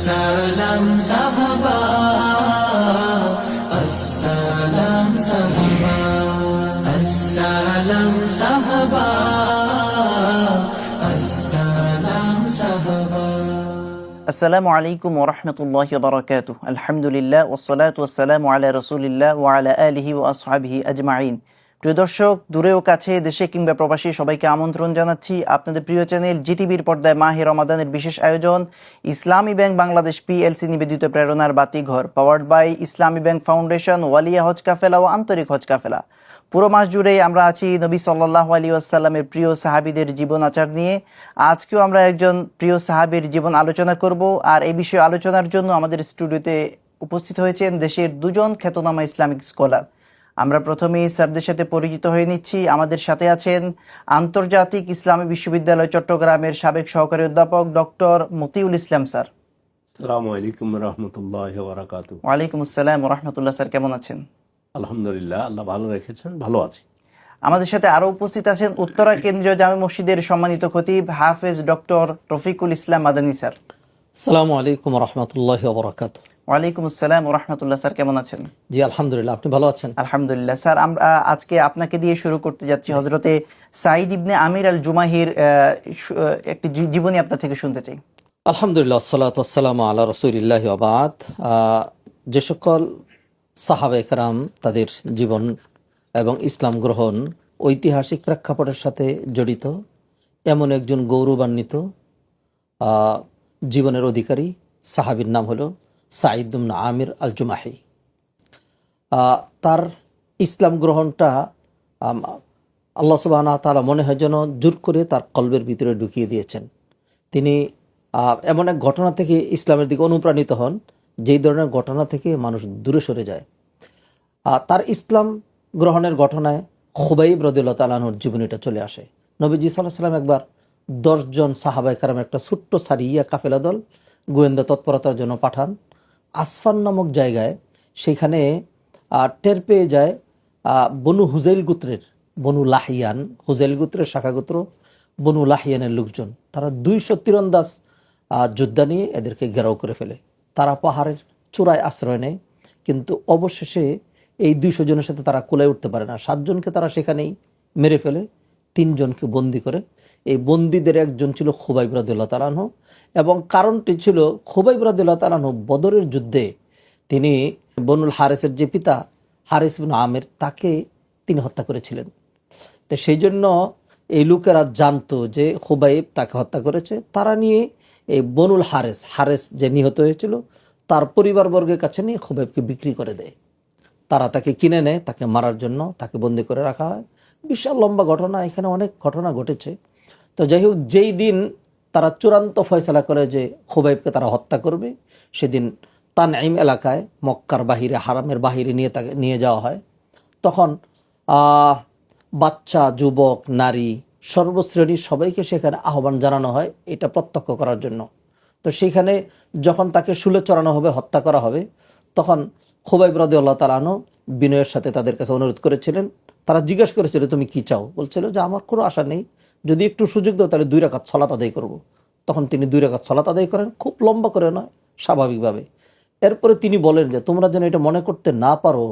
আসসালাম সাহাবা, আসসালাম সাহাবা, আসসালাম সাহাবা, আসসালাম সাহাবা। আসসালামু আলাইকুম ওয়া রাহমাতুল্লাহি ওয়া বারাকাতুহু। আলহামদুলিল্লাহ ওয়াসসালাতু ওয়াসসালামু আলা রাসূলিল্লাহ ওয়া আলা আলিহি ওয়া আসহাবিহি আজমাইন। প্রিয় দর্শক, দূরে ও কাছে, দেশে কিংবা প্রবাসী, সবাইকে আমন্ত্রণ জানাচ্ছি আপনাদের প্রিয় চ্যানেল জিটিভির পর্দায় মাহে রমাদানের বিশেষ আয়োজন ইসলামী ব্যাংক বাংলাদেশ পিএলসি নিবেদিত প্রেরণার বাতিঘর, powered by Islami bank foundation, ওয়ালিয়া হজ কাফেলা ও আন্তরিক হজ কাফেলা। পুরো মাস জুড়েই আমরা আছি নবী সাল্লাল্লাহু আলাইহি ওয়াসাল্লামের প্রিয় সাহাবীদের জীবন আচার নিয়ে। আজকেও আমরা একজন প্রিয় সাহাবীর জীবন আলোচনা করব, আর এই বিষয়ে আলোচনার জন্য আমাদের স্টুডিওতে উপস্থিত হয়েছেন দেশের দুজন খ্যাতনামা ইসলামিক স্কলার। আমরা প্রথমেই স্যারদের সাথে পরিচিত হয়ে নিচ্ছি। আমাদের সাথে আছেন আন্তর্জাতিক ইসলামী বিশ্ববিদ্যালয় চট্টগ্রামের সাবেক সহকারী অধ্যাপক ডক্টর মতিউল ইসলাম স্যার। আসসালামু আলাইকুম রহমতুল্লাহি ওয়া বারাকাতুহু। ওয়ালাইকুম আসসালাম ওয়া রাহমাতুল্লাহ। স্যার কেমন আছেন? আলহামদুলিল্লাহ, আল্লাহ ভালো রেখেছেন, ভালো আছি। আমাদের সাথে আরো উপস্থিত আছেন উত্তরা কেন্দ্রীয় জামে মসজিদের সম্মানিত খতিব হাফেজ ডক্টর রফিকুল ইসলাম মাদানী স্যার। আসসালামু আলাইকুম রহমতুল্লাহি ওয়া বারাকাতুহু। ওয়ালাইকুম আসসালাম ওয়া রাহমাতুল্লাহ। স্যার কেমন আছেন? জি আলহামদুলিল্লাহ, আপনি ভালো আছেন? আলহামদুলিল্লাহ। স্যার, আমরা আজকে আপনাকে দিয়ে শুরু করতে যাচ্ছি হযরতে সাঈদ ইবনে আমির আল জুমাহির একটি জীবনী আপনার থেকে শুনতে চাই। আলহামদুলিল্লাহ, আসসালাতু ওয়াসসালামু আলা রাসূলিল্লাহি ওয়া বাদ। যে সকল সাহাবা একরাম তাদের জীবন এবং ইসলাম গ্রহণ ঐতিহাসিক প্রেক্ষাপটের সাথে জড়িত, এমন একজন গৌরবান্বিত জীবনের অধিকারী সাহাবীর নাম হলো সাঈদ ইবনে আমির আল জুমাহি। তার ইসলাম গ্রহণটা আল্লাহ সুবহানাহু ওয়া তাআলা মনে হয় যেন জোর করে তার কলবের ভিতরে ঢুকিয়ে দিয়েছেন। তিনি এমন এক ঘটনা থেকে ইসলামের দিকে অনুপ্রাণিত হন, যেই ধরনের ঘটনা থেকে মানুষ দূরে সরে যায়। তার ইসলাম গ্রহণের ঘটনায় খুবাইব রাদিয়াল্লাহু তাআলা আনহুর জীবনীটা চলে আসে। নবীজি সাল্লাল্লাহু আলাইহি ওয়াসাল্লাম একবার 10 জন সাহাবায়ে কেরাম একটা ছোট্ট সারিয়া কাফেলা দল গোয়েন্দা তৎপরতার জন্য পাঠান আসফান নামক জায়গায়। সেখানে টের পেয়ে যায় বনু হুজাইল গোত্রের, বনু লাহিয়ান, হুজাইল গোত্রের শাখাগোত্র বনু লাহিয়ানের লোকজন, তারা 200 তীরন্দাজ যোদ্ধা নিয়ে এদেরকে ঘেরাও করে ফেলে। তারা পাহাড়ের চূড়ায় আশ্রয় নেয়, কিন্তু অবশেষে এই 200 জনের সাথে তারা কোলায় উঠতে পারে না। 7 জনকে তারা সেখানেই মেরে ফেলে, 3 জনকে বন্দি করে। এই বন্দীদের একজন ছিল খুবাইব রাদিয়াল্লাহু তাআলা আনহু, এবং কারণটি ছিল খুবাইব রাদিয়াল্লাহু তাআলা আনহু বদরের যুদ্ধে তিনি বনুল হারেসের যে পিতা হারিস ইবনে আমির, তাকে তিনি হত্যা করেছিলেন। তো সেই জন্য এই লোকেরা জানতো যে খুবাইব তাকে হত্যা করেছে। তারা নিয়ে এই বনুল হারেস যে নিহত হয়েছিল তার পরিবারবর্গের কাছে নিয়ে খুবাইবকে বিক্রি করে দেয়। তারা তাকে কিনে নেয়, তাকে মারার জন্য তাকে বন্দি করে রাখা হয়। বিশাল লম্বা ঘটনা, এখানে অনেক ঘটনা ঘটেছে। তো যাই হোক, যেই দিন তারা চূড়ান্ত ফয়সালা করে যে খুবাইবকে তারা হত্যা করবে, সেদিন তানঈম এলাকায় মক্কার বাহিরে, হারামের বাহিরে নিয়ে যাওয়া হয়। তখন বাচ্চা, যুবক, নারী, সর্বশ্রেণীর সবাইকে সেখানে আহ্বান জানানো হয় এটা প্রত্যক্ষ করার জন্য। তো সেখানে যখন তাকে শুলে চড়ানো হবে, হত্যা করা হবে, তখন খুবাইব রাদিয়াল্লাহু তাআলা আনহু বিনয়ের সাথে তাদের কাছে অনুরোধ করেছিলেন। তারা জিজ্ঞেস করেছিল, তুমি কি চাও? বলছিল যে আমার কোনো আশা নেই, যদি একটু সুযোগ দাও তাহলে 2 রাকাত সালাত আদায় করব। তখন তিনি 2 রাকাত সালাত আদায় করেন, খুব লম্বা করে নয়, স্বাভাবিকভাবে। এরপরে তিনি বলেন যে তোমরা যেন এটা মনে করতে না পারো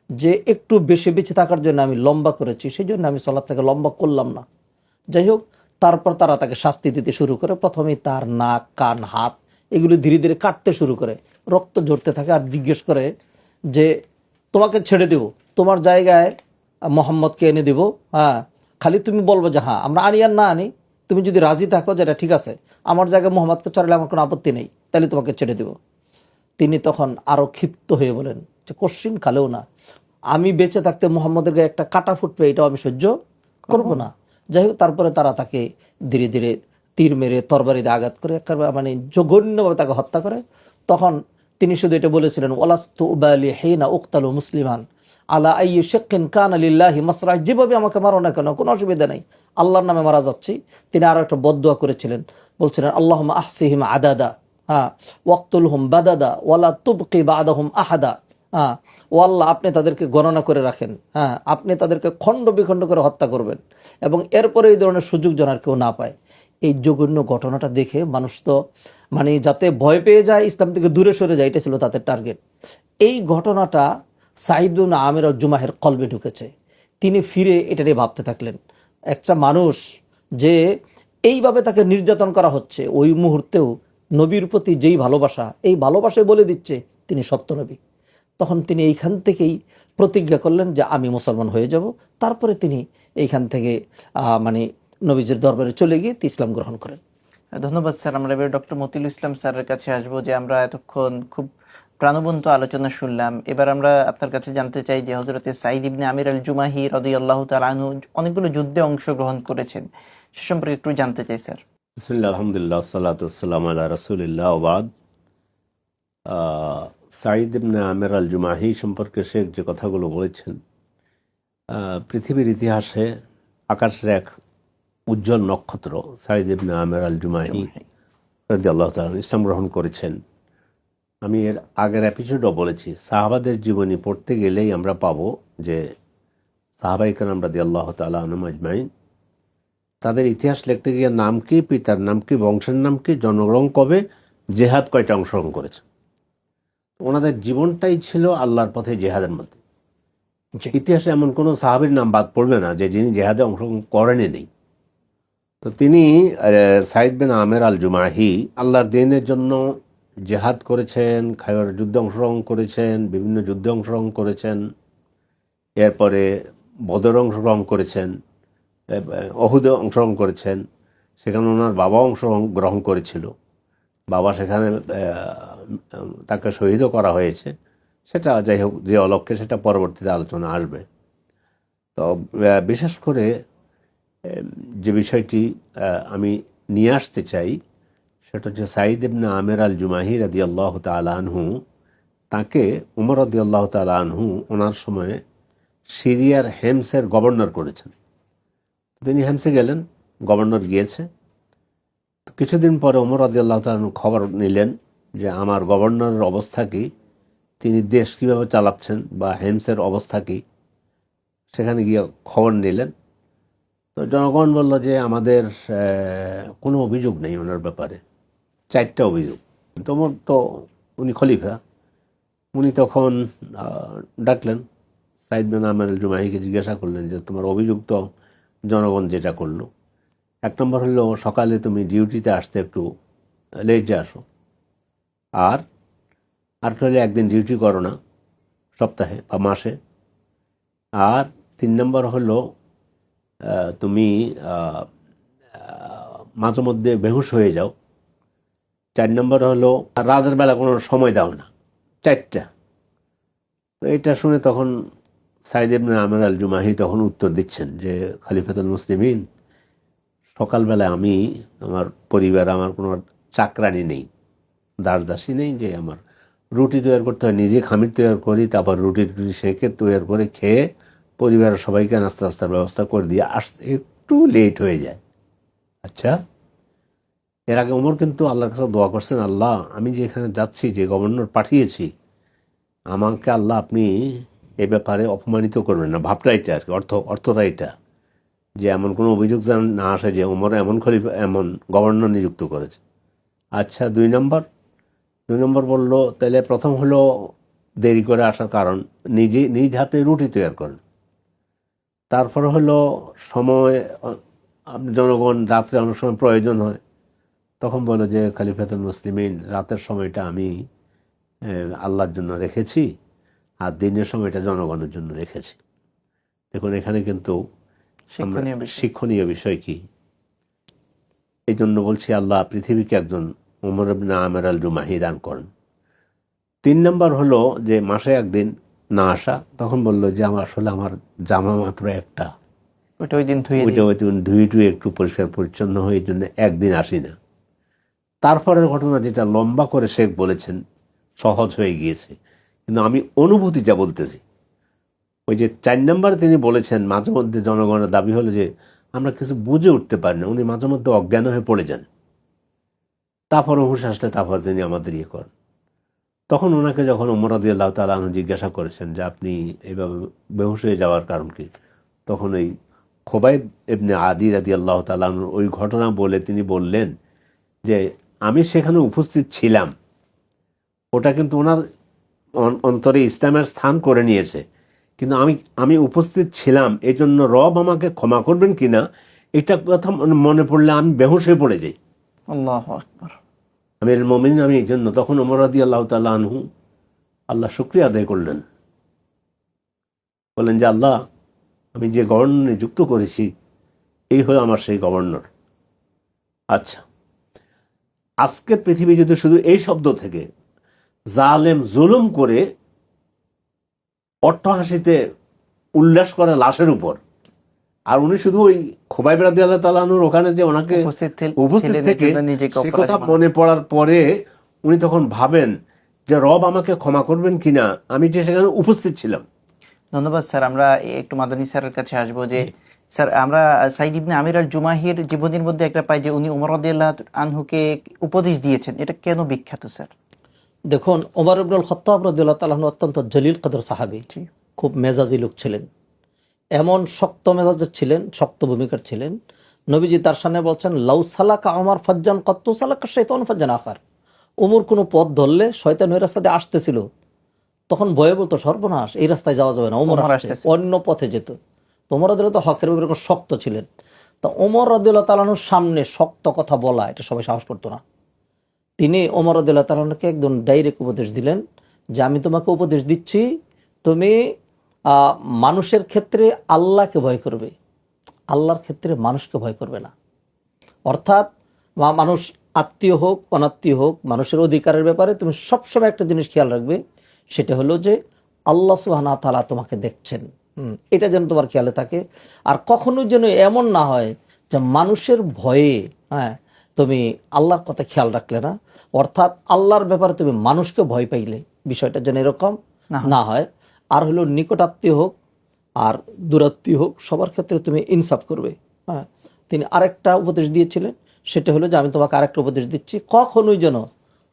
যে একটু বেশি বেঁচে থাকার জন্য আমি লম্বা করেছি, সেই জন্য আমি সালাতটাকে লম্বা করলাম না। যাই হোক, তারপর তারা তাকে শাস্তি দিতে শুরু করে। প্রথমেই তার নাক, কান, হাত এগুলো ধীরে ধীরে কাটতে শুরু করে, রক্ত ঝরতে থাকে, আর জিজ্ঞেস করে যে তোমাকে ছেড়ে দেব, তোমার জায়গায় মোহাম্মদকে এনে দেব, হ্যাঁ, খালি তুমি বলবো যে হ্যাঁ আমরা আনি আর না আনি, তুমি যদি রাজি থাকো যেটা ঠিক আছে, আমার জায়গায় মোহাম্মদকে চড়ালে আমার কোনো আপত্তি নেই, তাহলে তোমাকে ছেড়ে দেব। তিনি তখন আরও ক্ষিপ্ত হয়ে বলেন যে কোশ্চিন কালেও না, আমি বেঁচে থাকতে মোহাম্মদের গায়ে একটা কাটা ফুটবে এটাও আমি সহ্য করব না। যাই হোক, তারপরে তারা তাকে ধীরে ধীরে তীর মেরে তরবারিতে আঘাত করে মানে জঘন্যভাবে তাকে হত্যা করে। তখন তিনি শুধু এটা বলেছিলেন, ওয়ালাস্তু উবালি হিনা উকতালু মুসলিমান আলা আইয়ি শাক্কিন কানা লিল্লাহি মাসরা, যেভাবে আমাকে মারো না কেন কোনো অসুবিধা নেই, আল্লাহর নামে মারা যাচ্ছি। তিনি আরও একটা বদদুয়া করেছিলেন, বলছিলেন আল্লাহুম্মা আহসিহিম আদাদা, হ্যাঁ, ওয়াক্তুলহুম বাদাদা ওয়ালা তুবকি বাদাহুম আহাদা, হ্যাঁ, ও আল্লাহ আপনি তাদেরকে গণনা করে রাখেন, হ্যাঁ, আপনি তাদেরকে খণ্ড বিখণ্ড করে হত্যা করবেন, এবং এরপরে এই ধরনের সুযোগ যেন আর কেউ না পায়। এই জঘন্য ঘটনাটা দেখে মানুষ তো মানে যাতে ভয় পেয়ে যায়, ইসলাম থেকে দূরে সরে যায়, এটা ছিল তাদের টার্গেট। এই ঘটনাটা সাঈদ ইবনে আমির আল জুমাহির কলবে ঢুকেছে। তিনি ফিরে এটা নিয়ে ভাবতে থাকলেন, একটা মানুষ যে এইভাবে তাকে নির্যাতন করা হচ্ছে, ওই মুহূর্তেও নবীর প্রতি যেই ভালোবাসা, এই ভালোবাসায় বলে দিচ্ছে তিনি সত্য নবী। তখন তিনি এইখান থেকেই প্রতিজ্ঞা করলেন যে আমি মুসলমান হয়ে যাব। তারপরে তিনি এইখান থেকে মানে নবীজির দরবারে চলে গিয়ে ইসলাম গ্রহণ করেন। ধন্যবাদ স্যার। আমরা এবার ডক্টর মতিউল ইসলাম স্যারের কাছে আসবো। যে আমরা এতক্ষণ খুব প্রাণবন্ত আলোচনা শুনলাম, এবার আমরা আপনার কাছে জানতে চাই যে হযরতে সাঈদ ইবনে আমির আল জুমাহি রাদিয়াল্লাহু তাআলা আনহু অনেকগুলো যুদ্ধে অংশগ্রহণ করেছেন, সে সম্পর্কে একটু জানতে চাই স্যার। বিসমিল্লাহ, আলহামদুলিল্লাহ, সাল্লাতু ওয়াসসালামু আলা রাসূলিল্লাহ ওয়া বাদ। সাঈদ ইবনে আমির আল জুমাহি সম্পর্কে শেখ যে কথাগুলো বলেছেন, পৃথিবীর ইতিহাসে আকাশের এক উজ্জ্বল নক্ষত্র সাঈদ ইবনে আমির আল জুমাহি রাদিয়াল্লাহু তাআলা ইসলাম গ্রহণ করেছেন। আমি এর আগের এপিসোডও বলেছি, সাহাবাদের জীবনী পড়তে গেলেই আমরা পাবো যে সাহাবায়ে কেরাম রাদিয়াল্লাহু তাআলা আনহুম আজমাইন তাদের ইতিহাস লিখতে গিয়ে নাম কি, পিতার নাম কি, বংশের নাম কি, জন্মগ্রহণ কবে, জেহাদ কয়টা অংশগ্রহণ করেছে, ওনাদের জীবনটাই ছিল আল্লাহর পথে জেহাদের মধ্যে। ইতিহাসে এমন কোনো সাহাবীর নাম বাদ পড়বে না যে যিনি জেহাদে অংশগ্রহণ করেনি নেই। তো তিনি সাঈদ বিন আমির আল জুমাহি আল্লাহর দ্বীনের জন্য জেহাদ করেছেন, খায়বার যুদ্ধে অংশগ্রহণ করেছেন, বিভিন্ন যুদ্ধে অংশগ্রহণ করেছেন, এরপরে বদরে অংশগ্রহণ করেছেন, অহুদে অংশগ্রহণ করেছেন। সেখানে ওনার বাবা অংশগ্রহণ করেছিল, বাবা সেখানে তাকে শহীদও করা হয়েছে। সেটা যাই হোক, যে অলক্ষ্যে সেটা পরবর্তীতে আলোচনা আসবে। তো বিশেষ করে যে বিষয়টি আমি নিয়ে আসতে চাই সেটা হচ্ছে সাঈদ ইবনে আমির আল জুমাহি রাদিয়াল্লাহু তাআলা আনহু, তাকে উমর রাদিয়াল্লাহু তাআলা আনহু ওনার সময়ে সিরিয়ার হেমসের গভর্নর করেছেন। তিনি হেমসে গেলেন, গভর্নর গিয়েছে। তো কিছুদিন পরে উমর রাদিয়াল্লাহু তাআলা আনহু খবর নিলেন যে আমার গভর্নরের অবস্থা কী, তিনি দেশ কীভাবে চালাচ্ছেন, বা হেমসের অবস্থা কী, সেখানে গিয়ে খবর নিলেন। তো জনগণ বলল যে আমাদের কোনো অভিযোগ নেই ওনার ব্যাপারে, 4টা অভিযোগ। তো উনি খলিফা, উনি তখন ডাকলেন সাঈদ বিন আমির আল জুমাহিকে, জিজ্ঞাসা করলেন যে তোমার অভিযোগ তো জনগণ যেটা করলো, 1 নম্বর হলো সকালে তুমি ডিউটিতে আসতে একটু লেটে আসো, আর হলে একদিন ডিউটি করো না সপ্তাহে বা মাসে, আর 3 নম্বর হলো তুমি মাঝে মধ্যে বেহুশ হয়ে যাও, 4 নম্বর হলো রাতের বেলা কোনো সময় দাও না। 4টা। তো এটা শুনে তখন সাঈদ ইবনে আমির আল জুমাহি তখন উত্তর দিচ্ছেন যে খলিফাতুল মুসলিমিন, সকালবেলায় আমি আমার পরিবার, আমার কোনো চাকরানি নেই, দাসদাসী নেই, যে আমার রুটি তৈরি করতে হয়, নিজে খামির তৈরি করি, তারপর রুটি সেঁকে তৈরি করে খেয়ে পরিবারের সবাইকে নাস্তা নাস্তার ব্যবস্থা করে দিয়ে আসতে একটু লেট হয়ে যায়। আচ্ছা, এর আগে ওমর কিন্তু আল্লাহর কাছে দোয়া করছেন, আল্লাহ আমি যে এখানে যাচ্ছি, যে গভর্নর পাঠিয়েছি, আমাকে আল্লাহ আপনি এ ব্যাপারে অপমানিত করবেন না। ভাবটা এটা আর কি, অর্থটা এটা, যে এমন কোনো অভিযোগ যেন না আসে যে ওমর এমন খলিফা, এমন গভর্নর নিযুক্ত করেছে। আচ্ছা, 2 নম্বর বলল, তাহলে প্রথম হলো দেরি করে আসার কারণ, নিজ হাতে রুটি তৈরি করেন। তারপর হলো সময়, জনগণ রাত্রে অনেক সময় প্রয়োজন হয়, তখন বলো যে খলিফাতুল মুসলিমিন, রাতের সময়টা আমি আল্লাহর জন্য রেখেছি, আর দিনের সময়টা জনগণের জন্য রেখেছি। দেখুন এখানে কিন্তু শিক্ষণীয় বিষয় কি, এই জন্য বলছি আল্লাহ পৃথিবীকে একজন উমর ইবনে আমির আল জুমাহি দান করেন। 3 নম্বর হলো যে মাসে একদিন না আসা, তখন বললো যে আসলে আমার জামা মাত্র একটা, ওইটা ওই দিন ধুয়ে একটু পরিষ্কার পরিচ্ছন্ন হয়ে, এই জন্য একদিন আসি না। তারপরের ঘটনা যেটা লম্বা করে শেখ বলেছেন, সহজ হয়ে গিয়েছে, কিন্তু আমি অনুভূতিটা বলতেছি। ওই যে 4 নম্বরে তিনি বলেছেন, মাঝে মধ্যে জনগণের দাবি হলো যে আমরা কিছু বুঝে উঠতে পারি না, উনি মাঝে মধ্যে অজ্ঞান হয়ে পড়ে যান, তারপর হুঁশ আসলে তারপর তিনি আমাদের ইয়ে করেন। তখন ওনাকে যখন ওমর রাদিয়াল্লাহু তাআলা আনহু জিজ্ঞাসা করেছেন যে আপনি এইভাবে বেহুশ হয়ে যাওয়ার কারণ কি, তখন এই খোবাইব ইবনে আদি রাদিয়াল্লাহু তাআলা আনহুর ওই ঘটনা বলে তিনি বললেন যে আমি সেখানে উপস্থিত ছিলাম, ওটা কিন্তু ওনার অন্তরে ইসলামের স্থান করে নিয়েছে, কিন্তু আমি উপস্থিত ছিলাম, এই জন্য রব আমাকে ক্ষমা করবেন কিনা এটা কথা মনে পড়লে আমি বেহুশ হয়ে পড়ে যাই। আল্লাহু আকবার। আমিরুল মুমিনিন আমি এই জন্য তখন ওমর রাদিয়াল্লাহু তাআলা আনহু আল্লাহ শুকরিয়া আদায় করলেন, বললেন যে আল্লাহ, আমি যে গভর্নর নিযুক্ত করেছি এই হলো আমার সেই গভর্নর। আচ্ছা, আজকের পৃথিবী যদি শুধু এই শব্দ থেকে জালেম জুলুম করে অট্টহাসিতে উল্লাস করে লাশের উপর, আর উনি শুধু ওই খুবাইব রাদিয়াল্লাহু তাআলা আনহুর ওখানে যে ওনাকে উপস্থিত থেকে সে কথা মনে পড়ার পরে উনি তখন ভাবেন যে রব আমাকে ক্ষমা করবেন কিনা, আমি যে সেখানে উপস্থিত ছিলাম। ধন্যবাদ স্যার। আমরা একটু মাদানী স্যারের কাছে আসবো যে স্যার, আমরা সাইদ ইবনে আমির আল জুমাহির জীবনীর মধ্যে একটা পাই যে উনি ওমর রাদিয়াল্লাহু আনহুকে উপদেশ দিয়েছেন, এটা কেন বিখ্যাত স্যার? দেখুন, ওমর ইবনুল খাত্তাব রাদিয়াল্লাহু তাআলা আনহু অত্যন্ত জলিল কদর সাহাবী, খুব মেজাজি লোক ছিলেন, এমন শক্ত মেজাজের ছিলেন, শক্ত ভূমিকার ছিলেন। নবীজি তার সামনে বলছেন, লাউ সালাকা ওমর ফাজ্জান কত্তু সালাকা শাইতান ফাজ্জান আখার। ওমর কোনো পথ ধরলে শয়তান ওই রাস্তা দিয়ে আসতেছিল, তখন ভয়ে বলতো সর্বনাশ, এই রাস্তায় যাওয়া যাবে না, ওমর আসতেছে, অন্য পথে যেত। তো ওমর রাদিয়াল্লাহু তাআলা হকের ব্যাপারে খুব শক্ত ছিলেন। তো ওমর রাদিয়াল্লাহু তাআলা আনহুর সামনে শক্ত কথা বলা এটা সবাই সাহস করতো না। তিনি ওমর রাদিয়াল্লাহু তাআলা আনহুকে একদম ডাইরেক্ট উপদেশ দিলেন যে আমি তোমাকে উপদেশ দিচ্ছি, তুমি মানুষের ক্ষেত্রে আল্লাহকে ভয় করবে, আল্লাহর ক্ষেত্রে মানুষকে ভয় করবে না। অর্থাৎ মানুষ আত্মীয় হোক অনাত্মীয় হোক, মানুষের অধিকারের ব্যাপারে তুমি সবসময় একটা জিনিস খেয়াল রাখবে, সেটা হলো যে আল্লাহ সুবহানাহু ওয়া তাআলা তোমাকে দেখছেন, এটা যেন তোমার খেয়ালে থাকে। আর কখনো যেন এমন না হয় যে মানুষের ভয়ে তুমি আল্লাহর কথা খেয়াল রাখলে না, অর্থাৎ আল্লাহর ব্যাপারে তুমি মানুষকে ভয় পাইলে, বিষয়টা যেন এরকম না হয়। আর হলো নিকটাত্মীয় হোক আর দূরাত্মীয় হোক, সবার ক্ষেত্রে তুমি ইনসাফ করবে। তিনি আরেকটা উপদেশ দিয়েছিলেন, সেটা হলো যে আমি তোমাকে আরেকটা উপদেশ দিচ্ছি, কখনোই যেন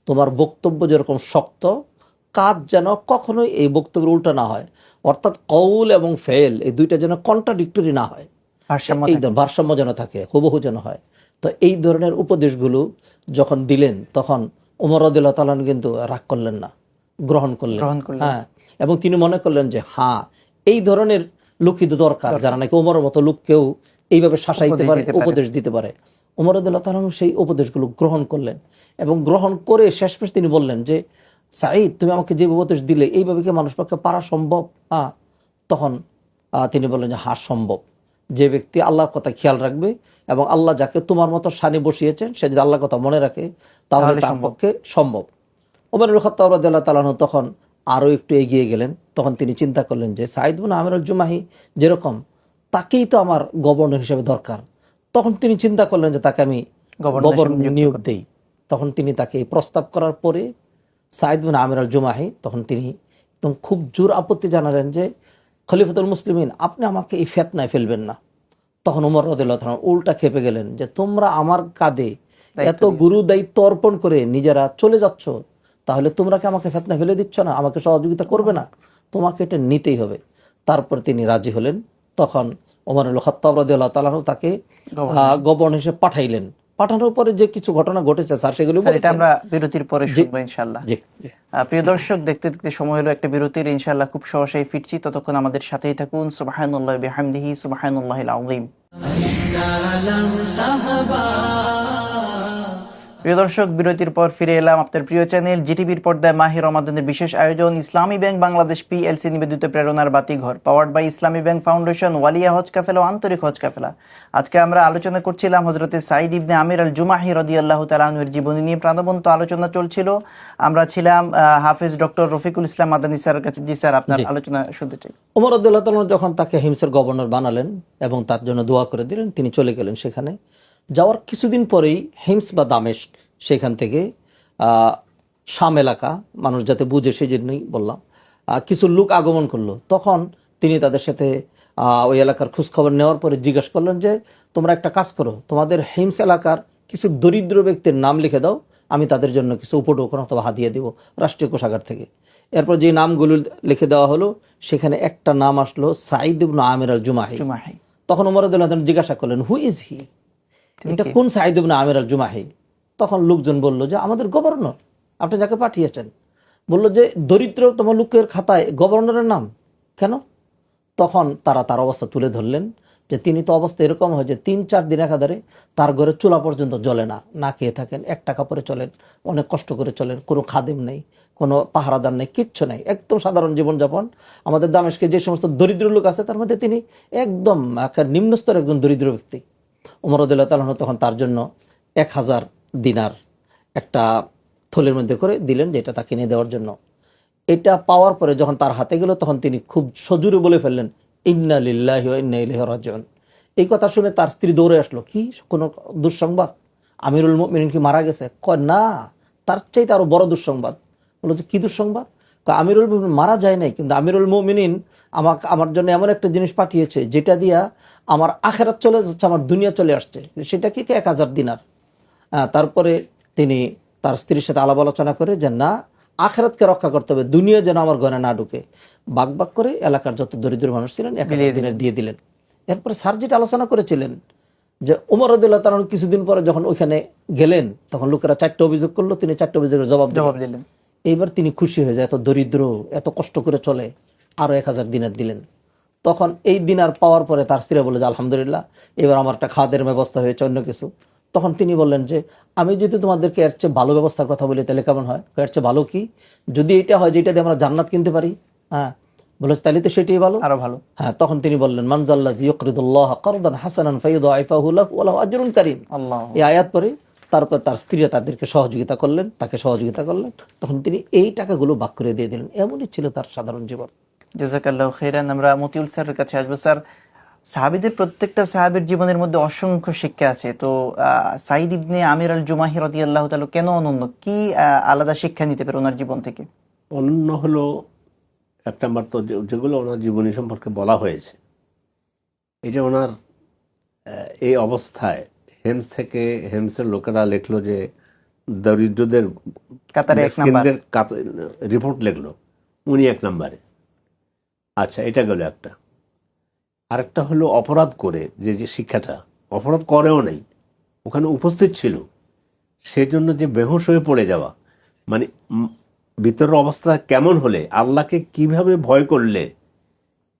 তোমার বক্তব্য যেরকম শক্ত, কাজ যেন কখনোই এই বক্তব্যের উল্টা না হয়, অর্থাৎ কৌল এবং ফেল এই দুইটা যেন কন্ট্রাডিক্টরি না হয়, এই ভারসাম্য যেন থাকে, হুবহু যেন হয়। তো এই ধরনের উপদেশগুলো যখন দিলেন তখন ওমর রাদিয়াল্লাহু তাআলা কিন্তু রাগ করলেন না, গ্রহণ করলেন। হ্যাঁ, এবং তিনি মনে করলেন যে হ্যাঁ, এই ধরনের লোকই তো দরকার, যারা নাকি ওমরের মতো লোককেও এইভাবে শাসাইতে পারে, উপদেশ দিতে পারে। ওমর রাদিয়াল্লাহু তাআলা সেই উপদেশগুলো গ্রহণ করলেন, এবং গ্রহণ করে শেষমেশ তিনি বললেন যে সাঈদ, তুমি আমাকে যে উপদেশ দিলে এইভাবে কি মানুষ পক্ষে পারা সম্ভব? তখন তিনি বললেন যে হ্যাঁ সম্ভব। যে ব্যক্তি আল্লাহর কথা খেয়াল রাখবে এবং আল্লাহ যাকে তোমার মতো শানে বসিয়েছেন সে যদি আল্লাহর কথা মনে রাখে তাহলে তার পক্ষে সম্ভব। ওমর ইবনে খাত্তাব রাদিয়াল্লাহু তাআলা আনহু তখন আরও একটু এগিয়ে গেলেন। তখন তিনি চিন্তা করলেন যে সাঈদ ইবনে আমির আল জুমাহি যেরকম, তাকেই তো আমার গভর্নর হিসেবে দরকার। তখন তিনি চিন্তা করলেন যে তাকে আমি গভর্নর নিয়োগ দেই। তখন তিনি তাকে প্রস্তাব করার পরে সাঈদ ইবনে আমির আল জুমাহি তখন তিনি একদম খুব জোর আপত্তি জানালেন যে খলিফাতুল মুসলিমিন, আপনি আমাকে এই ফিতনায় ফেলবেন না। তখন ওমর রাদিয়াল্লাহু তাআলা উল্টা খেপে গেলেন যে তোমরা আমার কাঁধে এত গুরু দায়িত্ব অর্পণ করে নিজেরা চলে যাচ্ছ, তাহলে তোমরা কি আমাকে ফিতনায় ফেলে দিচ্ছ না, আমাকে সহযোগিতা করবে না, তোমাকে এটা নিতেই হবে। তারপর তিনি রাজি হলেন। তখন ওমর ইবনে খাত্তাব রাদিয়াল্লাহু তাআলা তাকে গভর্নর হিসেবে পাঠাইলেন। পাঠানোর পরে যে কিছু ঘটনা ঘটেছে স্যার, সেগুলো আমরা বিরতির পরে শুনবো ইনশাআল্লাহ। প্রিয় দর্শক, দেখতে দেখতে সময় হলো একটা বিরতির, ইনশাআল্লাহ খুব সহজেই ফিরছি, ততক্ষণ আমাদের সাথেই থাকুন। সুবহানাল্লাহি বিহামদিহি, সুবহানাল্লাহিল আযীম। প্রিয় দর্শক, বিরতির পর ফিরে এলাম আপনার প্রিয় চ্যানেল জিটিভির পর্দায় মাহে রমাদানের বিশেষ আয়োজন ইসলামী ব্যাংক বাংলাদেশ পিএলসি নিবেদিত প্রেরণার বাতিঘর, powered by Islami bank foundation, ওয়ালিয়া হজ কাফেলা ও আন্তরিক হজ কাফেলা। আজকে আমরা আলোচনা করছিলাম হযরতে সাঈদ ইবনে আমির আল জুমাহি রাদিয়াল্লাহু তাআলা আনহুর জীবনী নিয়ে প্রাণবন্ত আলোচনা চলছিল। আমরা ছিলাম হাফেজ ডক্টর রফিকুল ইসলাম মাদানী স্যারের কাছে। জি স্যার, আপনার আলোচনা শুনতে চাই। ওমর রাদিয়াল্লাহু তাআলা যখন তাকে হিমসের গভর্নর বানালেন এবং তার জন্য দোয়া করে দিলেন, তিনি চলে গেলেন। সেখানে যাওয়ার কিছুদিন পরেই হিমস বা দামেস্ক, সেখান থেকে শাম এলাকা, মানুষ যাতে বুঝে সেই জন্যই বললাম, কিছু লোক আগমন করলো। তখন তিনি তাদের সাথে ওই এলাকার খোঁজখবর নেওয়ার পরে জিজ্ঞাসা করলেন যে তোমরা একটা কাজ করো, তোমাদের হিমস এলাকার কিছু দরিদ্র ব্যক্তির নাম লিখে দাও, আমি তাদের জন্য কিছু উপঢৌকন অথবা হাদিয়া দেব রাষ্ট্রীয় কোষাগার থেকে। এরপর যে নামগুলো লিখে দেওয়া হলো, সেখানে একটা নাম আসলো সাঈদ ইবনে আমির আল জুমাহি। তখন ওমর রাদিয়াল্লাহু তাআলা জিজ্ঞাসা করলেন, হু ইজ হি, এটা কোন সাঈদ ইবনে আমির আল জুমাহি? তখন লোকজন বলল যে আমাদের গভর্নর, আপনি যাকে পাঠিয়েছেন। বলল যে দরিদ্রতম লোকের খাতায় গভর্নরের নাম কেন? তখন তারা তার অবস্থা তুলে ধরলেন যে তিনি তো অবস্থা এরকম হয় যে 3-4 দিন একাধারে তার ঘরে চুলা পর্যন্ত জ্বলে না, না খেয়ে থাকেন, এক টাকা পরে চলেন, অনেক কষ্ট করে চলেন, কোনো খাদেম নেই, কোনো পাহারাদার নেই, কিচ্ছু নেই, একদম সাধারণ জীবনযাপন। আমাদের দামেশকে যে সমস্ত দরিদ্র লোক আছে তার মধ্যে তিনি একদম একটা নিম্নস্তরের একজন দরিদ্র ব্যক্তি। ওমর রাদিয়াল্লাহু তাআলা তখন তার জন্য 1000 দিনার একটা থলের মধ্যে করে দিলেন, যেটা তাকে কিনে দেওয়ার জন্য। এটা পাওয়ার পরে যখন তার হাতে গেল তখন তিনি খুব সজোরে বলে ফেললেন, ইন্না লিল্লাহি ওয়া ইন্না ইলাইহি রাজিউন। এই কথা শুনে তার স্ত্রী দৌড়ে আসলো, কি কোনো দুঃসংবাদ? আমিরুল মুমিনিন কি মারা গেছে? কয় না, তার চাইতে আরো বড় দুঃসংবাদ। বললো যে কি দুঃসংবাদ? কয় আমিরুল মুমিনিন মারা যায় নাই, কিন্তু আমিরুল মুমিনিন আমার জন্য এমন একটা জিনিস পাঠিয়েছে যেটা দিয়া আমার আখেরাত চলে যাচ্ছে, আমার দুনিয়া চলে আসছে। সেটা কি 1000 দিনার। তারপরে তিনি তার স্ত্রীর সাথে আলাপ আলোচনা করে যে না, আখেরাতকে রক্ষা করতে হবে, দুনিয়া যেন আমার ঘরে না ঢুকে। বাক করে এলাকার যত দরিদ্র মানুষ ছিলেন 1000 দিনার দিয়ে দিলেন। এরপরে স্যার যেটা আলোচনা করেছিলেন যে ওমর রাদিয়াল্লাহু তাআলা কিছুদিন পরে যখন ওইখানে গেলেন তখন লোকেরা 4টা অভিযোগ করলো, তিনি 4টা অভিযোগের জবাব দিলেন। এইবার তিনি খুশি হয়ে যায়, এত দরিদ্র, এত কষ্ট করে চলে, আরো 1000 দিনার দিলেন। তখন এই দিনার পাওয়ার পরে তার স্ত্রী বলে যে আলহামদুলিল্লাহ, এবার আমার একটা খাদের ব্যবস্থা হয়েছে, অন্য কিছু। তখন তিনি বললেন যে আমি যদি তোমাদেরকে এর চেয়ে ভালো ব্যবস্থার কথা বলি তাহলে কেমন হয়? এর চেয়ে ভালো কি? যদি এটা হয় যেটা দিয়ে আমরা জান্নাত কিনতে পারি, হ্যাঁ, বলেছে তাহলে তো সেটাই ভালো, আরো ভালো। হ্যাঁ, তখন তিনি বললেন মানজাল্লাযী ইউকরিদুল্লাহ কারদান হাসানান ফায়ুদাইফাহু লাহু ওয়া লাহু আজরুন কারীম। আল্লাহ। এই আয়াত পরে তারপর তার স্ত্রীরা তাদেরকে সহযোগিতা করলেন, তাকে সহযোগিতা করলেন, তখন তিনি এই টাকাগুলো ভাগ করে দিয়ে দিলেন। এমনই ছিল তার সাধারণ জীবন। জাযাকাল্লাহু খাইরান। আমরা মতিউল স্যারের কাছে আসবো। স্যার, সাহাবীদের প্রত্যেকটা সাহাবীর জীবনের মধ্যে অসংখ্য শিক্ষা আছে, তো সাঈদ ইবনে আমির আল জুমাহি রাদিয়াল্লাহু তাআলা কেন অনন্য? কি আলাদা শিক্ষা নিতে পারে ওনার জীবন থেকে? অনন্য হলো এক নম্বর তো যেগুলো ওনার জীবনী সম্পর্কে বলা হয়েছে, এই যে ওনার এই অবস্থায় হেমসের লোকেরা লিখলো যে দরিদ্রদের কাতারে 1 নাম্বার রিপোর্ট লিখলো, উনি 1 নম্বরে। আচ্ছা, এটা গেল একটা। আরেকটা হলো অপরাধ করে যে শিক্ষাটা, অপরাধ করেও নাই, ওখানে উপস্থিত ছিল, সেজন্য যে বেহুশ হয়ে পড়ে যাওয়া, মানে ভিতরের অবস্থা কেমন হলে, আল্লাহকে কিভাবে ভয় করলে,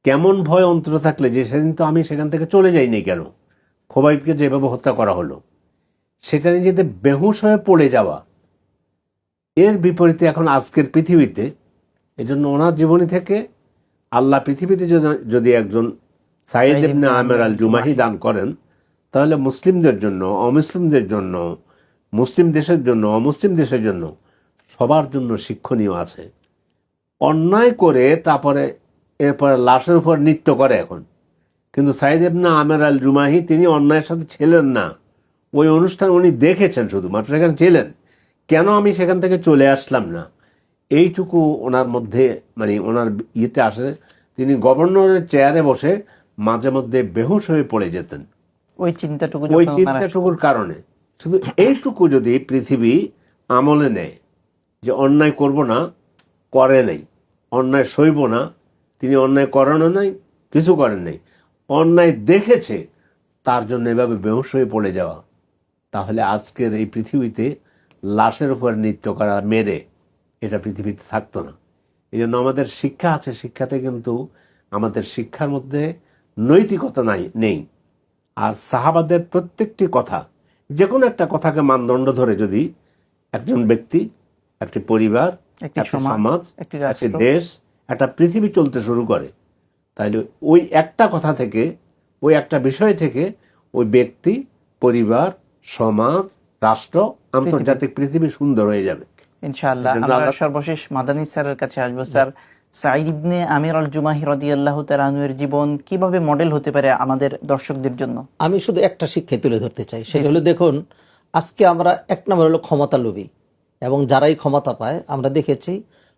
কেমন ভয় অন্তরে থাকলে, যে সেদিন তো আমি সেখান থেকে চলে যাইনি কেন, খোবাইবকে যেভাবে হত্যা করা হলো, সেটা নিজেতে বেহুশ হয়ে পড়ে যাওয়া, এর বিপরীতে এখন আজকের পৃথিবীতে। এজন্য ওনার জীবনী থেকে আল্লাহ পৃথিবীতে যদি একজন সাঈদ ইবনে আমির আল জুমাহি দান করেন, তাহলে মুসলিমদের জন্য, অমুসলিমদের জন্য, মুসলিম দেশের জন্য, অমুসলিম দেশের জন্য, সবার জন্য শিক্ষণীয় আছে। অন্যায় করে তারপরে এরপরে লাশের উপর নৃত্য করে এখন, কিন্তু সাঈদ ইবনে আমির আল জুমাহি তিনি অন্যায়ের সাথে ছিলেন না, ওই অনুষ্ঠান উনি দেখেছেন, শুধুমাত্র সেখানে ছিলেন। কেন আমি সেখান থেকে চলে আসলাম না, এইটুকু ওনার মধ্যে, মানে ওনার ইয়েতে আসে। তিনি গভর্নরের চেয়ারে বসে মাঝে মধ্যে বেহুশ হয়ে পড়ে যেতেন ওই চিন্তাটুকুর কারণে। শুধু এইটুকু যদি পৃথিবী আমলে নেয় যে অন্যায় করব না, করে নাই, অন্যায় সইব না, তিনি অন্যায় করানো নাই, কিছু করেন নাই, অন্যায় দেখেছে, তার জন্য এভাবে বেহুশ হয়ে পড়ে যাওয়া, তাহলে আজকের এই পৃথিবীতে লাশের উপর নৃত্য করা, মেরে, এটা পৃথিবীতে থাকতো না। এই জন্য আমাদের শিক্ষা আছে, শিক্ষাতে কিন্তু আমাদের শিক্ষার মধ্যে নৈতিকতা নেই। আর সাহাবাদের প্রত্যেকটি কথা, যে কোনো একটা কথাকে মানদণ্ড ধরে যদি একজন ব্যক্তি, একটি পরিবার, একটা সমাজ, একটি দেশ, একটা পৃথিবী চলতে শুরু করে, তাহলে ওই একটা কথা থেকে, ওই একটা বিষয় থেকে ওই ব্যক্তি, পরিবার, সমাজ, রাষ্ট্র, আন্তর্জাতিক পৃথিবী সুন্দর হয়ে যাবে ইনশাআল্লাহ। আমরা সর্বশেষ মাদানী স্যারের কাছে আসবো। স্যার, সাঈদ ইবনে আমির আল জুমাহি রাদিয়াল্লাহু তাআলা আনহুর জীবন কিভাবে মডেল হতে পারে আমাদের দর্শকদের জন্য? আমি শুধু একটা শিক্ষা তুলে ধরতে চাই, সেটা হলো, দেখুন আজকে আমরা এক নম্বর হলো ক্ষমতা লোভী, এবং যারাই ক্ষমতা পায় আমরা দেখেছি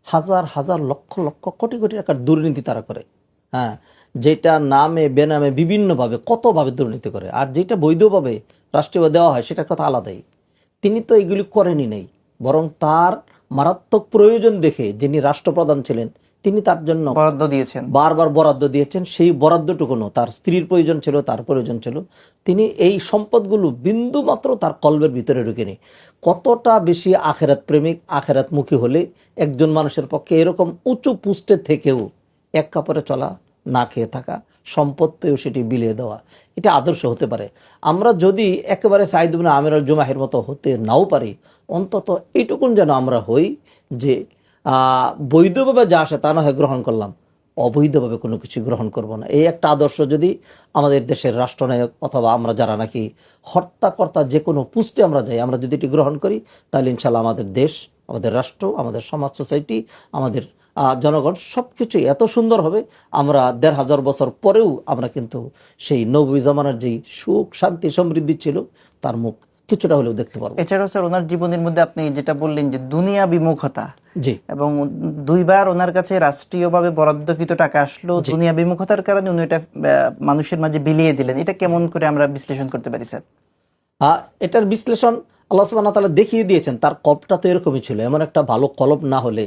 হাজার হাজার লক্ষ লক্ষ কোটি কোটি টাকার দুর্নীতি তারা করে, হ্যাঁ, যেটা নামে বেনামে বিভিন্নভাবে কতভাবে দুর্নীতি করে, আর যেটা বৈধভাবে রাষ্ট্রীয় দেওয়া হয় সেটার কথা আলাদাই। তিনি তো এগুলি করেনি নেই, বরং তার মারাত্মক প্রয়োজন দেখে যিনি রাষ্ট্রপ্রধান ছিলেন তিনি তার জন্য বরাদ্দ দিয়েছেন। বারবার বরাদ্দ দিয়েছেন। সেই বরাদ্দটুকুনো তার স্ত্রীর প্রয়োজন ছিল, তার প্রয়োজন ছিল। তিনি এই সম্পদগুলো বিন্দু মাত্র তার কলবের ভিতরে ঢুকেনি। কতটা বেশি আখেরাত প্রেমিক, আখেরাতমুখী হলে একজন মানুষের পক্ষে এরকম উঁচু পুষ্টে থেকেও এক কাপড়ে চলা, না খেয়ে থাকা, সম্পদ পেয়েও সেটি বিলিয়ে দেওয়া, এটা আদর্শ হতে পারে। আমরা যদি একেবারে সাঈদ ইবনে আমির আল জুমাহির মতো হতে নাও পারি, অন্তত এইটুকুন যেন আমরা হই যে বৈধভাবে যা আসে তা না হয় গ্রহণ করলাম, অবৈধভাবে কোনো কিছু গ্রহণ করব না। এই একটা আদর্শ যদি আমাদের দেশের রাষ্ট্রনায়ক অথবা আমরা যারা নাকি হর্তাকর্তা যে কোনো পুষ্টে আমরা যাই, আমরা যদি এটি গ্রহণ করি, তাহলে ইনশাল্লাহ আমাদের দেশ, আমাদের রাষ্ট্র, আমাদের সমাজ, সোসাইটি, আমাদের জনগণ সব কিছুই এত সুন্দর হবে। আমরা ১৫০০ বছর পরেও আমরা কিন্তু সেই নবী জামানার যেই সুখ, শান্তি, সমৃদ্ধি ছিল তার মুখ কিছুটা হলেও দেখতে পারবো। এছাড়াও স্যার ওনার জীবনের মধ্যে আপনি যেটা বললেন যে দুনিয়া বিমুখতা, জি, এবং ২বার ওনার কাছে রাষ্ট্রীয়ভাবে বরাদ্দকৃত টাকা আসলো, দুনিয়া বিমুখতার কারণে উনি এটা মানুষের মাঝে বিলিয়ে দিলেন। এটা কেমন করে আমরা বিশ্লেষণ করতে পারি স্যার? এটার বিশ্লেষণ আল্লাহ সুবহানাহু ওয়া তাআলা দেখিয়ে দিয়েছেন। তার কল্পটা তো এরকমই ছিল। এমন একটা ভালো কল্প না হলে,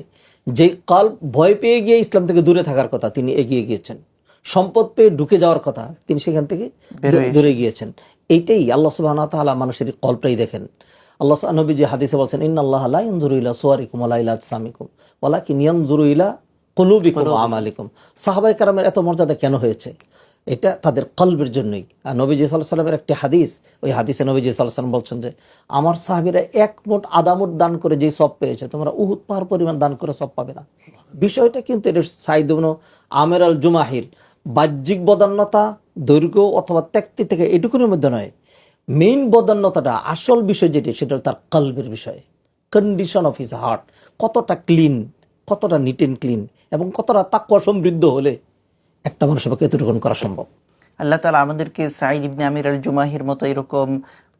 যে কল্প ভয় পেয়ে গিয়ে ইসলাম থেকে দূরে থাকার কথা তিনি এগিয়ে গিয়েছেন, সম্পদ পেয়ে ঢুকে যাওয়ার কথা তিনি সেখান থেকে দূরে গিয়েছেন। এইটাই আল্লাহ সুবহানাহু ওয়া তাআলা মানুষের কল্পটাই দেখেন। আল্লাহ নবীজি হাদিসে বলছেন, ইন্নাল্লাহা লা ইয়ানজুরু ইলা সুওয়ারিকুম ওয়া লা ইলা আজসামিকুম ওয়ালাকিন ইয়ানজুরু ইলা কুলুবিকুম ওয়া আমালিকুম। সাহাবায়ে কেরামের এত মর্যাদা কেন হয়েছে? এটা তাদের কলবের জন্যই। আর নবীজি সাল্লাল্লাহু আলাইহি সাল্লামের একটি হাদিস, ওই হাদিসে নবীজি সাল্লাল্লাহু আলাইহি সাল্লাম বলছেন যে আমার সাহাবীরা ১ মুঠ আদামুট দান করে যে সওয়াব পেয়েছে, তোমরা উহুদ পাহাড় পরিমাণ দান করে সওয়াব পাবে না। বিষয়টা কিন্তু এটা সাঈদ ইবনে আমির আল জুমাহির বাহ্যিক বদান্যতা, দৈর্ঘ্য অথবা ত্যাক্তি থেকে এটুকুনের মধ্যে নয়। মেইন বদান্যতাটা, আসল বিষয় যেটি, সেটা তার কলবের বিষয়, কন্ডিশন অফ হিজ হার্ট, কতটা ক্লিন, কতটা নিট অ্যান্ড ক্লিন, এবং কতটা তাকওয়া সমৃদ্ধ হলে একটা মানুষের পক্ষে এতটুকু করা সম্ভব। আল্লাহ তাআলা আমাদেরকে সাঈদ ইবনে আমির আল জুমাহির মতো এরকম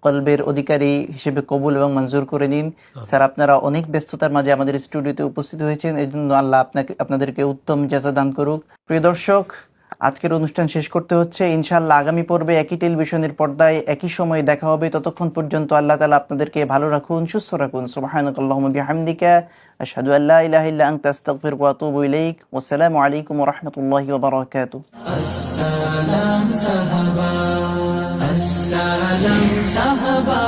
কলবের অধিকারী হিসেবে কবুল এবং মঞ্জুর করে নিন। স্যার, আপনারা অনেক ব্যস্ততার মাঝে আমাদের স্টুডিওতে উপস্থিত হয়েছেন, এই জন্য আল্লাহ আপনাদেরকে উত্তম জাযা দান করুক। প্রিয় দর্শক, আজকের অনুষ্ঠান শেষ করতে হচ্ছে। ইনশাআল্লাহ আগামী পর্বে একই টেলিভিশনের পর্দায় একই সময়ে দেখা হবে। ততক্ষণ পর্যন্ত আল্লাহ তাআলা আপনাদেরকে ভালো রাখুন, সুস্থ রাখুন। সুবহানাকাল্লাহুম্মা বিহামদিকা আশহাদু আল্লা ইলাহা ইল্লা আনতা আস্তাগফিরুকা ওয়া আতুবু ইলাইক। ওয়াসসালামু আলাইকুম ওয়া রাহমাতুল্লাহি ওয়া বারাকাতুহু। আসসালাম সাহাবা, আসসালাম সাহাবা।